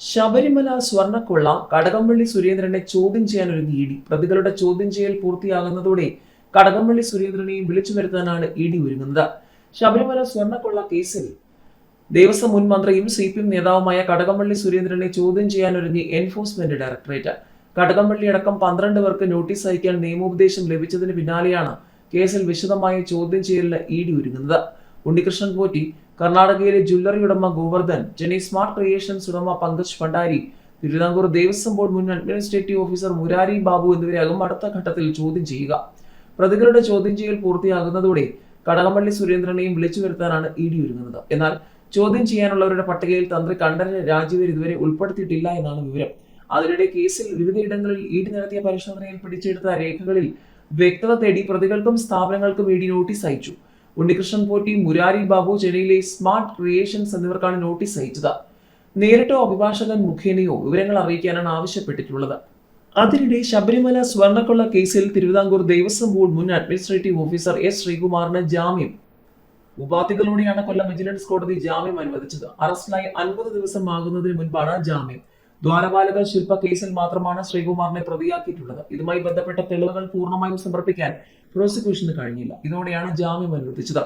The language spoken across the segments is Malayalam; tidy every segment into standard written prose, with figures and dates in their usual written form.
ശബരിമല സ്വർണ്ണക്കൊള്ള കടകംപള്ളി സുരേന്ദ്രനെ ചോദ്യം ചെയ്യാനൊരുങ്ങി ഇ ഡി. പ്രതികളുടെ ചോദ്യം ചെയ്യൽ പൂർത്തിയാകുന്നതോടെ കടകംപള്ളി സുരേന്ദ്രനെയും വിളിച്ചു വരുത്താനാണ് ഇ ഡി ഒരുങ്ങുന്നത്. ശബരിമല സ്വർണ്ണക്കൊള്ള കേസിൽ ദേവസ്വം മുൻ മന്ത്രിയും CPM നേതാവുമായ കടകംപള്ളി സുരേന്ദ്രനെ ചോദ്യം ചെയ്യാനൊരുങ്ങി എൻഫോഴ്സ്മെന്റ് ഡയറക്ടറേറ്റ്. കടകംപള്ളി അടക്കം 12 പേർക്ക് നോട്ടീസ് അയക്കാൻ നിയമോപദേശം ലഭിച്ചതിന് പിന്നാലെയാണ് കേസിൽ വിശദമായ ചോദ്യം ചെയ്യലിന് ഇ ഡി ഒരുങ്ങുന്നത്. ഉണ്ണികൃഷ്ണൻ പോറ്റി, കർണാടകയിലെ ജ്വല്ലറി ഉടമ ഗോവർദ്ധൻ, ചെന്നൈ സ്മാർട്ട് ക്രിയേഷൻസ് ഉടമ പങ്കജ് ഭണ്ഡാരി, തിരുവിതാംകൂർ ദേവസ്വം ബോർഡ് മുൻ അഡ്മിനിസ്ട്രേറ്റീവ് ഓഫീസർ മുരാരി ബാബു എന്നിവരെയാകും അടുത്ത ഘട്ടത്തിൽ ചോദ്യം ചെയ്യുക. പ്രതികളുടെ ചോദ്യം ചെയ്യൽ പൂർത്തിയാകുന്നതോടെ കടകംപള്ളി സുരേന്ദ്രനെയും വിളിച്ചു വരുത്താനാണ് ഇ ഡി ഒരുങ്ങുന്നത്. എന്നാൽ ചോദ്യം ചെയ്യാനുള്ളവരുടെ പട്ടികയിൽ തന്ത്രി കണ്ഠരര് രാജീവർ ഇതുവരെ ഉൾപ്പെടുത്തിയിട്ടില്ല എന്നാണ് വിവരം. അതിനിടെ കേസിൽ വിവിധയിടങ്ങളിൽ ഇ ഡി നടത്തിയ പരിശോധനയിൽ പിടിച്ചെടുത്ത രേഖകളിൽ വ്യക്തത തേടി പ്രതികൾക്കും സ്ഥാപനങ്ങൾക്കും ഇ ഡി നോട്ടീസ് അയച്ചു. ഉണ്ണികൃഷ്ണൻ പോറ്റി, മുരാരി ബാബു, ചെന്നൈയിലെ സ്മാർട്ട് ക്രിയേഷൻസ് എന്നിവർക്കാണ് നോട്ടീസ് അയച്ചത്. നേരിട്ടോ അഭിഭാഷകൻ മുഖേനയോ വിവരങ്ങൾ അറിയിക്കാനാണ് ആവശ്യപ്പെട്ടിട്ടുള്ളത്. അതിനിടെ ശബരിമല സ്വർണ്ണക്കൊള്ള കേസിൽ തിരുവിതാംകൂർ ദേവസ്വം ബോർഡ് മുൻ അഡ്മിനിസ്ട്രേറ്റീവ് ഓഫീസർ S. ശ്രീകുമാറിന് ജാമ്യം. ഉപാധികളോടെയാണ് കൊല്ലം വിജിലൻസ് കോടതി ജാമ്യം അനുവദിച്ചത്. അറസ്റ്റിലായി 50 ദിവസം ആകുന്നതിന് മുൻപാണ് ജാമ്യം. ദ്വാരപാലക ശില്പ കേസിൽ മാത്രമാണ് ശ്രീകുമാറിനെ പ്രതിയാക്കിയിട്ടുള്ളത്. ഇതുമായി ബന്ധപ്പെട്ട തെളിവുകൾ പൂർണ്ണമായും സമർപ്പിക്കാൻ പ്രോസിക്യൂഷന് കഴിഞ്ഞില്ല. ഇതോടെയാണ് ജാമ്യം അനുവദിച്ചത്.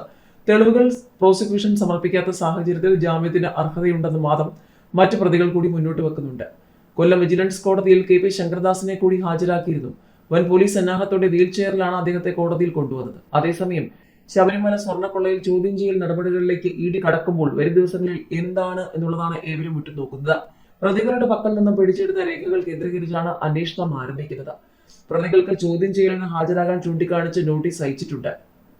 തെളിവുകൾ പ്രോസിക്യൂഷൻ സമർപ്പിക്കാത്ത സാഹചര്യത്തിൽ ജാമ്യത്തിന് അർഹതയുണ്ടെന്ന് വാദം മറ്റു പ്രതികൾ കൂടി മുന്നോട്ട് വെക്കുന്നുണ്ട്. കൊല്ലം വിജിലൻസ് കോടതിയിൽ KP ശങ്കർദാസിനെ കൂടി ഹാജരാക്കിയിരുന്നു. വൻ പോലീസ് സന്നാഹത്തോടെ വീൽ ചെയറിലാണ് അദ്ദേഹത്തെ കോടതിയിൽ കൊണ്ടുവന്നത്. അതേസമയം ശബരിമല സ്വർണ്ണക്കൊള്ളയിൽ ചോദ്യം ചെയ്യൽ നടപടികളിലേക്ക് ഇ ഡി കടക്കുമ്പോൾ വരും ദിവസങ്ങളിൽ എന്താണ് എന്നുള്ളതാണ് ഏവരും ഉറ്റുനോക്കുന്നത്. പ്രതികളുടെ പക്കൽ നിന്നും പിടിച്ചെടുത്ത രേഖകൾ കേന്ദ്രീകരിച്ചാണ് അന്വേഷണം ആരംഭിക്കുന്നത്. പ്രതികൾക്ക് ചോദ്യം ചെയ്യലിന് ഹാജരാകാൻ ചൂണ്ടിക്കാണിച്ച് നോട്ടീസ് അയച്ചിട്ടുണ്ട്.